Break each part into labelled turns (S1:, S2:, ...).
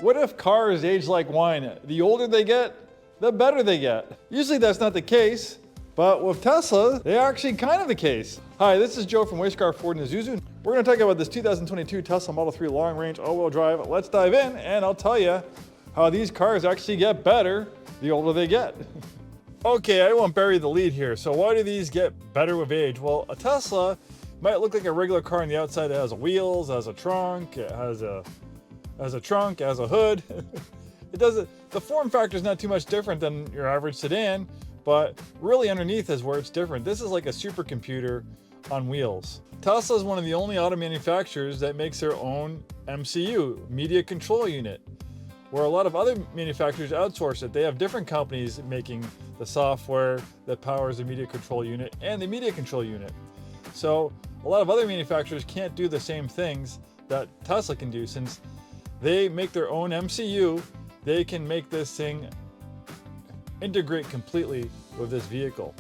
S1: What if cars age like wine? The older they get, the better they get. Usually that's not the case, but with Tesla, they're actually kind of the case. Hi, this is Joe from Scarff Ford and Isuzu. We're gonna talk about this 2022 Tesla Model 3 Long Range All-Wheel Drive. Let's dive in and I'll tell you how these cars actually get better the older they get. Okay, I won't bury the lead here. So why do these get better with age? Well, a Tesla might look like a regular car on the outside. It has wheels, has a trunk, it has a hood. The form factor is not too much different than your average sedan, but really underneath is where it's different. This is like a supercomputer on wheels. Tesla is one of the only auto manufacturers that makes their own MCU, media control unit, where a lot of other manufacturers outsource it. They have different companies making the software that powers the media control unit and the media control unit. So a lot of other manufacturers can't do the same things that Tesla can do. Since they make their own MCU, they can make this thing integrate completely with this vehicle.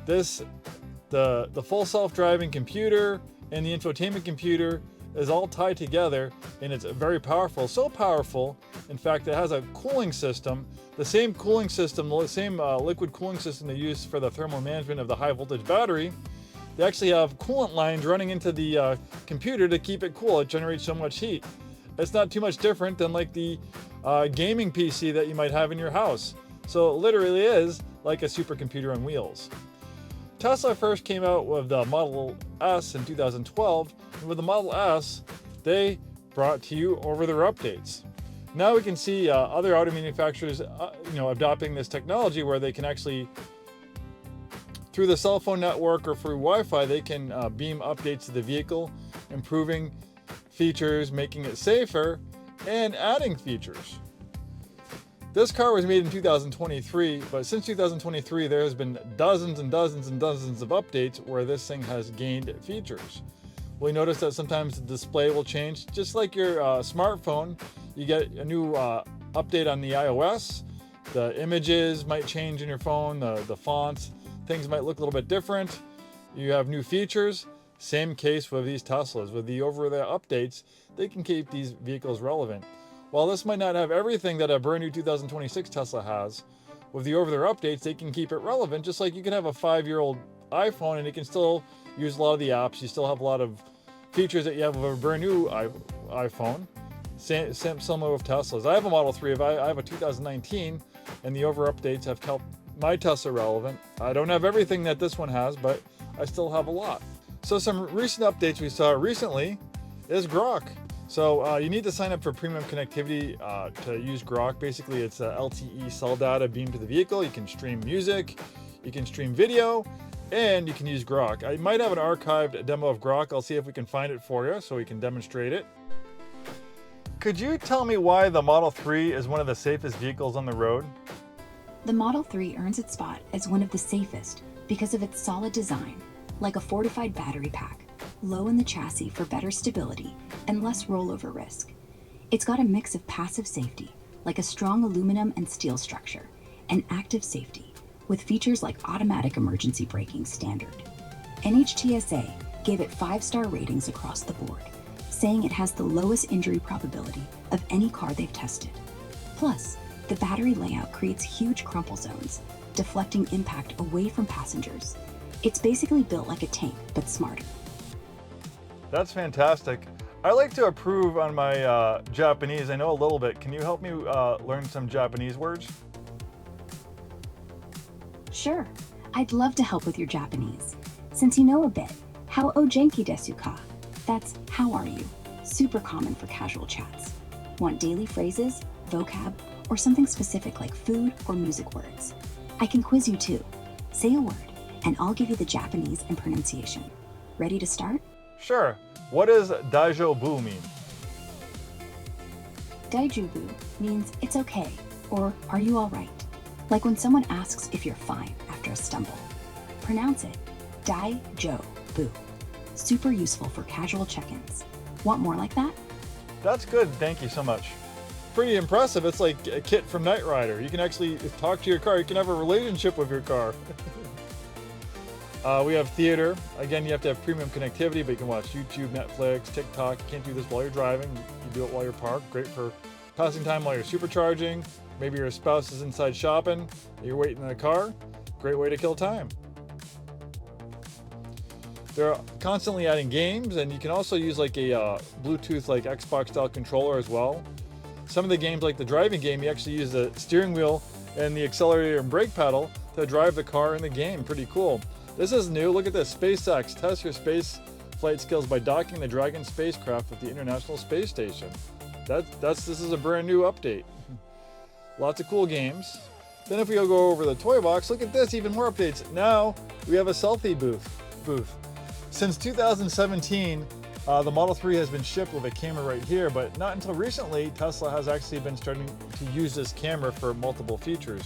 S1: The full self-driving computer and the infotainment computer is all tied together, and it's very powerful. So powerful, in fact, it has a cooling system, the same cooling system, the same liquid cooling system they use for the thermal management of the high voltage battery. They actually have coolant lines running into the computer to keep it cool. It generates so much heat. It's not too much different than like the gaming PC that you might have in your house. So it literally is like a supercomputer on wheels. Tesla first came out with the Model S in 2012, and with the Model S, they brought to you over-the-air updates. Now we can see other auto manufacturers, adopting this technology where they can actually, through the cell phone network or through Wi-Fi, they can beam updates to the vehicle, improving features, making it safer, and adding features. This car was made in 2023, but since 2023, there has been dozens and dozens and dozens of updates where this thing has gained features. Well, you notice that sometimes the display will change. Just like your smartphone, you get a new update on the iOS. The images might change in your phone, the fonts, things might look a little bit different. You have new features. Same case with these Teslas. With the over-the-air updates, they can keep these vehicles relevant. While this might not have everything that a brand new 2026 Tesla has, with the over-the-air updates, they can keep it relevant. Just like you can have a 5-year-old iPhone and it can still use a lot of the apps. You still have a lot of features that you have with a brand new iPhone. Similar with Teslas. I have a Model 3. I have a 2019, and the over updates have kept my Tesla relevant. I don't have everything that this one has, but I still have a lot. So some recent updates we saw recently is Grok. So you need to sign up for premium connectivity to use Grok. Basically, it's LTE cell data beamed to the vehicle. You can stream music, you can stream video, and you can use Grok. I might have an archived demo of Grok. I'll see if we can find it for you so we can demonstrate it. Could you tell me why the Model 3 is one of the safest vehicles on the road?
S2: The Model 3 earns its spot as one of the safest because of its solid design, like a fortified battery pack, low in the chassis for better stability and less rollover risk. It's got a mix of passive safety, like a strong aluminum and steel structure, and active safety, with features like automatic emergency braking standard. NHTSA gave it 5-star ratings across the board, saying it has the lowest injury probability of any car they've tested. Plus, the battery layout creates huge crumple zones, deflecting impact away from passengers. It's basically built like a tank, but smarter.
S1: That's fantastic. I like to improve on my Japanese. I know a little bit. Can you help me learn some Japanese words?
S2: Sure, I'd love to help with your Japanese. Since you know a bit, how o genki desu ka? That's how are you? Super common for casual chats. Want daily phrases, vocab, or something specific like food or music words? I can quiz you too. Say a word, and I'll give you the Japanese and pronunciation. Ready to start?
S1: Sure. What does daijobu mean?
S2: Daijubu means it's okay, or are you all right? Like when someone asks if you're fine after a stumble. Pronounce it daijobu. Super useful for casual check-ins. Want more like that?
S1: That's good. Thank you so much. Pretty impressive. It's like a Kit from Knight Rider. You can actually talk to your car. You can have a relationship with your car. We have theater. Again, you have to have premium connectivity, but you can watch YouTube, Netflix, TikTok. You can't do this while you're driving. You do it while you're parked. Great for passing time while you're supercharging. Maybe your spouse is inside shopping, you're waiting in the car. Great way to kill time. They're constantly adding games, and you can also use like a Bluetooth like Xbox style controller as well. Some of the games, like the driving game, you actually use the steering wheel and the accelerator and brake pedal to drive the car in the game. Pretty cool. This is new. Look at this. SpaceX. Test your space flight skills by docking the Dragon spacecraft with the International Space Station. This is a brand new update. Lots of cool games. Then if we go over the toy box, look at this. Even more updates. Now we have a selfie booth. Since 2017, the Model 3 has been shipped with a camera right here, but not until recently, Tesla has actually been starting to use this camera for multiple features.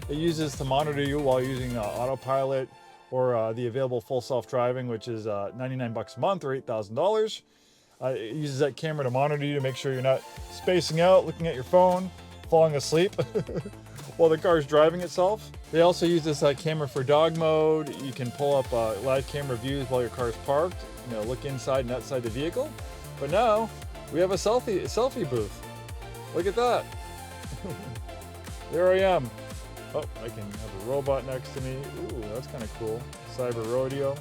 S1: It uses to monitor you while using Autopilot or the available full self-driving, which is $99 a month or $8,000. It uses that camera to monitor you to make sure you're not spacing out, looking at your phone, falling asleep while the car is driving itself. They also use this camera for dog mode. You can pull up live camera views while your car is parked, look inside and outside the vehicle. But now we have a selfie booth. Look at that. There I am. Oh, I can have a robot next to me. Ooh, that's kind of cool. Cyber rodeo.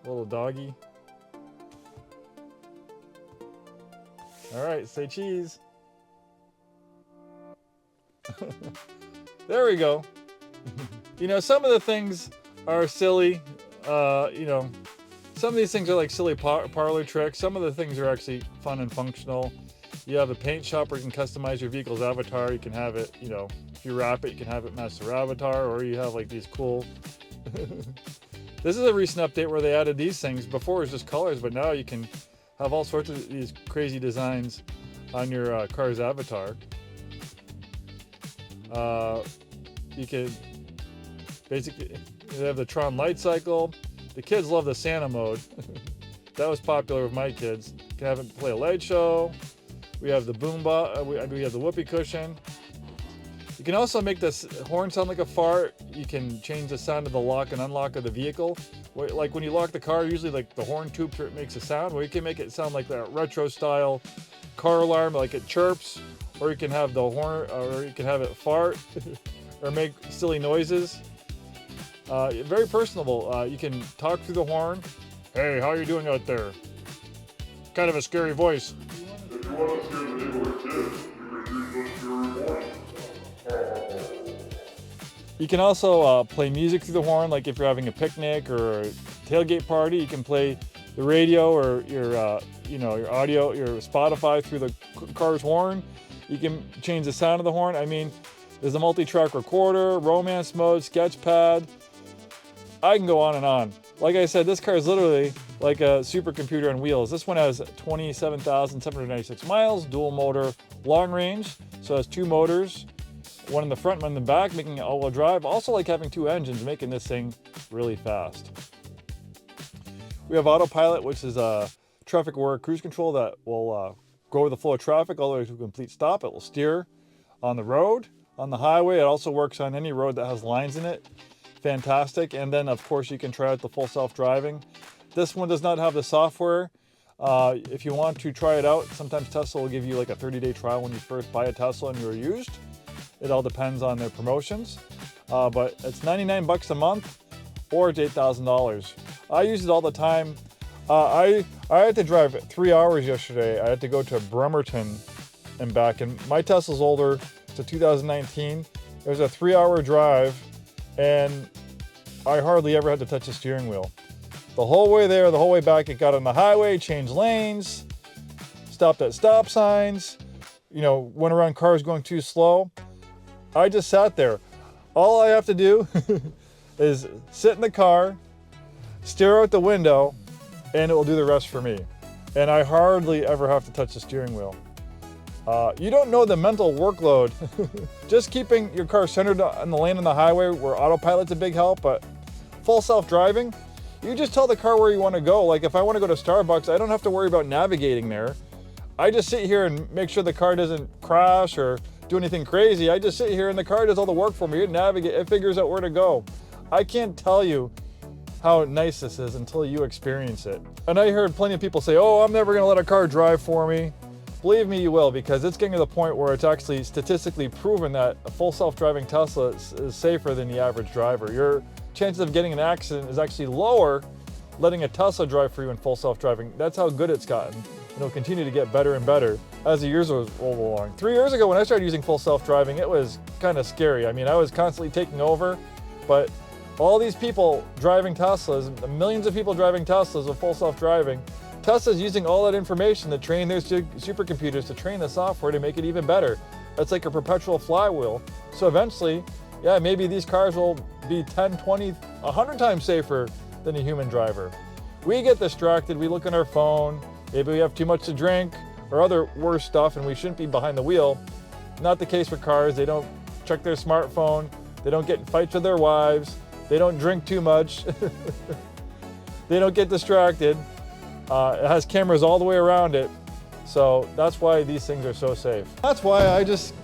S1: Little doggy. All right, say cheese. There we go. Some of the things are silly. Some of these things are like silly parlor tricks. Some of the things are actually fun and functional. You have a paint shop where you can customize your vehicle's avatar. You can have it, if you wrap it, you can have it match their avatar, or you have like these cool. This is a recent update where they added these things. Before it was just colors, but now you can have all sorts of these crazy designs on your car's avatar. You can basically, they have the Tron light cycle. The kids love the Santa mode. That was popular with my kids. You can have it play a light show. We have the boomba. We have the whoopee cushion. You can also make this horn sound like a fart. You can change the sound of the lock and unlock of the vehicle. Like when you lock the car, usually like the horn tube makes a sound. Well, you can make it sound like that retro style car alarm, like it chirps. Or you can have the horn, or you can have it fart, or make silly noises. Very personable. You can talk through the horn. Hey, how are you doing out there? Kind of a scary voice.
S3: If you want to scare the neighborhood kids, you can use those scary horns.
S1: You can also play music through the horn, like if you're having a picnic or a tailgate party. You can play the radio or your audio, your Spotify through the car's horn. You can change the sound of the horn. I mean, there's a multi-track recorder, romance mode, sketch pad. I can go on and on. Like I said, this car is literally like a supercomputer on wheels. This one has 27,796 miles, dual motor, long range. So it has two motors, one in the front, one in the back, making it all-wheel drive. Also like having two engines, making this thing really fast. We have Autopilot, which is a traffic-aware cruise control that will go with the flow of traffic all the way to a complete stop. It will steer on the road, on the highway. It also works on any road that has lines in it. Fantastic. And then of course you can try out the full self-driving. This one does not have the software. If you want to try it out, sometimes Tesla will give you like a 30-day trial when you first buy a Tesla and you're used. It all depends on their promotions. But it's $99 a month or it's $8,000. I use it all the time. I had to drive 3 hours yesterday. I had to go to Bremerton and back, and my Tesla's older. It's a 2019. It was a 3-hour drive, and I hardly ever had to touch the steering wheel. The whole way there, the whole way back, it got on the highway, changed lanes, stopped at stop signs, went around cars going too slow. I just sat there. All I have to do is sit in the car, stare out the window, and it will do the rest for me. And I hardly ever have to touch the steering wheel. You don't know the mental workload. Just keeping your car centered on the lane on the highway where Autopilot's a big help, but full self-driving, you just tell the car where you want to go. Like if I want to go to Starbucks, I don't have to worry about navigating there. I just sit here and make sure the car doesn't crash or do anything crazy. I just sit here and the car does all the work for me. It navigates, it figures out where to go. I can't tell you how nice this is until you experience it. And I heard plenty of people say, oh, I'm never gonna let a car drive for me. Believe me, you will, because it's getting to the point where it's actually statistically proven that a full self-driving Tesla is safer than the average driver. Your chances of getting an accident is actually lower letting a Tesla drive for you in full self-driving. That's how good it's gotten. And it'll continue to get better and better as the years roll along. 3 years ago when I started using full self-driving, it was kind of scary. I mean, I was constantly taking over, but all these people driving Teslas, millions of people driving Teslas with full self-driving, Tesla's using all that information to train their supercomputers to train the software to make it even better. That's like a perpetual flywheel. So eventually, yeah, maybe these cars will be 10, 20, 100 times safer than a human driver. We get distracted, we look on our phone, maybe we have too much to drink or other worse stuff and we shouldn't be behind the wheel. Not the case with cars. They don't check their smartphone, they don't get in fights with their wives, they don't drink too much, they don't get distracted. It has cameras all the way around it. So that's why these things are so safe. That's why I just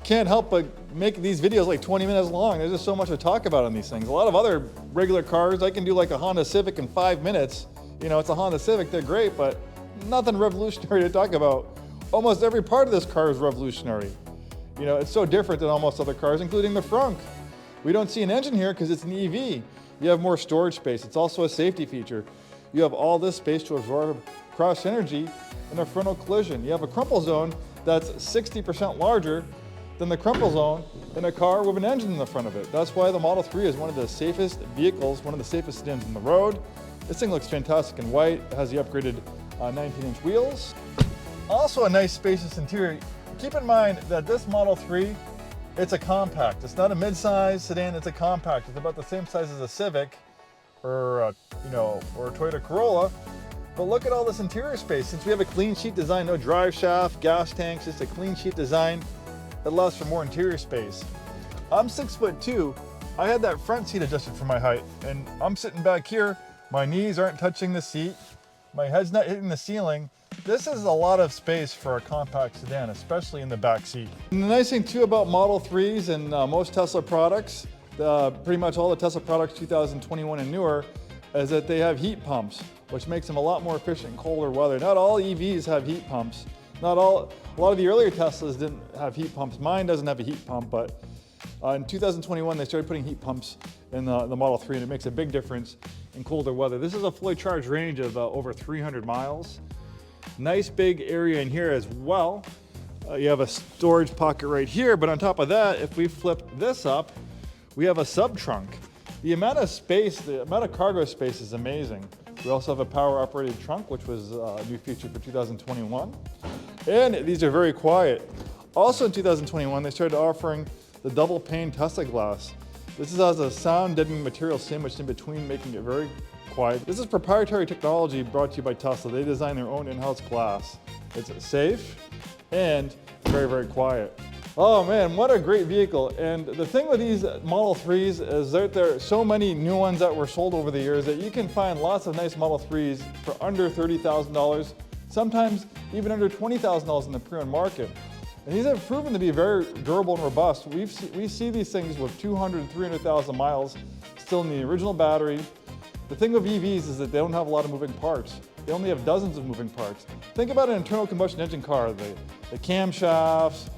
S1: can't help but make these videos like 20 minutes long. There's just so much to talk about on these things. A lot of other regular cars, I can do like a Honda Civic in 5 minutes. You know, it's a Honda Civic, they're great, but nothing revolutionary to talk about. Almost every part of this car is revolutionary. You know, it's so different than almost other cars, including the frunk. We don't see an engine here because it's an EV. You have more storage space. It's also a safety feature. You have all this space to absorb cross energy in a frontal collision. You have a crumple zone that's 60% larger than the crumple zone in a car with an engine in the front of it. That's why the Model 3 is one of the safest vehicles, one of the safest sedans on the road. This thing looks fantastic in white. It has the upgraded 19-inch wheels. Also a nice spacious interior. Keep in mind that this Model 3, it's a compact. It's not a mid-size sedan, it's a compact. It's about the same size as a Civic or a Toyota Corolla. But look at all this interior space. Since we have a clean sheet design, no drive shaft, gas tanks, just a clean sheet design, it allows for more interior space. I'm 6'2". I had that front seat adjusted for my height, and I'm sitting back here. My knees aren't touching the seat. My head's not hitting the ceiling. This is a lot of space for a compact sedan, especially in the back seat. And the nice thing too about Model 3s and most Tesla products, pretty much all the Tesla products 2021 and newer, is that they have heat pumps, which makes them a lot more efficient in colder weather. Not all EVs have heat pumps. A lot of the earlier Teslas didn't have heat pumps. Mine doesn't have a heat pump, but in 2021 they started putting heat pumps in the Model 3, and it makes a big difference in colder weather. This is a fully charged range of over 300 miles. Nice big area in here as well. You have a storage pocket right here, but on top of that, if we flip this up, we have a sub-trunk. The amount of space, the amount of cargo space is amazing. We also have a power-operated trunk, which was a new feature for 2021. And these are very quiet. Also in 2021, they started offering the double pane Tesla glass. This has a sound deadening material sandwiched in between, making it very quiet. This is proprietary technology brought to you by Tesla. They design their own in-house glass. It's safe and very, very quiet. Oh man, what a great vehicle. And the thing with these Model 3s is that there are so many new ones that were sold over the years that you can find lots of nice Model 3s for under $30,000, sometimes even under $20,000 in the pre-owned market. And these have proven to be very durable and robust. We see these things with 200 and 300,000 miles still in the original battery. The thing with EVs is that they don't have a lot of moving parts. They only have dozens of moving parts. Think about an internal combustion engine car, the camshafts,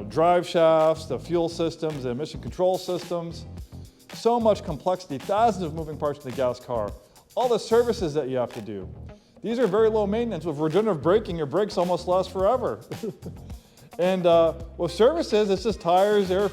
S1: drive shafts, the fuel systems, the emission control systems. So much complexity, thousands of moving parts in the gas car. All the services that you have to do. These are very low maintenance. With regenerative braking, your brakes almost last forever. And with services, it's just tires, air,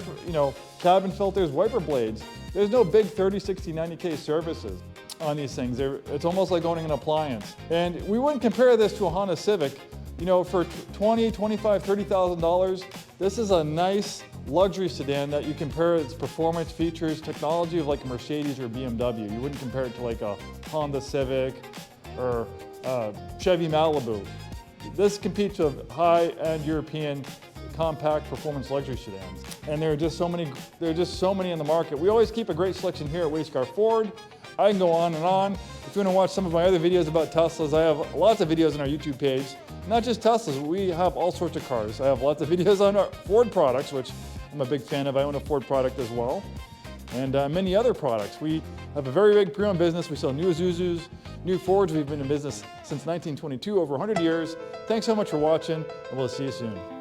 S1: cabin filters, wiper blades. There's no big 30, 60, 90K services on these things. It's almost like owning an appliance. And we wouldn't compare this to a Honda Civic. For $20,000, $25,000, $30,000, this is a nice luxury sedan that you compare its performance, features, technology of like a Mercedes or BMW. You wouldn't compare it to like a Honda Civic or Chevy Malibu. This competes with high-end European compact performance luxury sedans. And there are just so many in the market. We always keep a great selection here at Scarff Ford. I can go on and on. If you want to watch some of my other videos about Teslas, I have lots of videos on our YouTube page. Not just Teslas, we have all sorts of cars. I have lots of videos on our Ford products, which I'm a big fan of. I own a Ford product as well. And many other products. We I have a very big pre-owned business. We sell new Isuzus, new Fords. We've been in business since 1922, over 100 years. Thanks so much for watching, and we'll see you soon.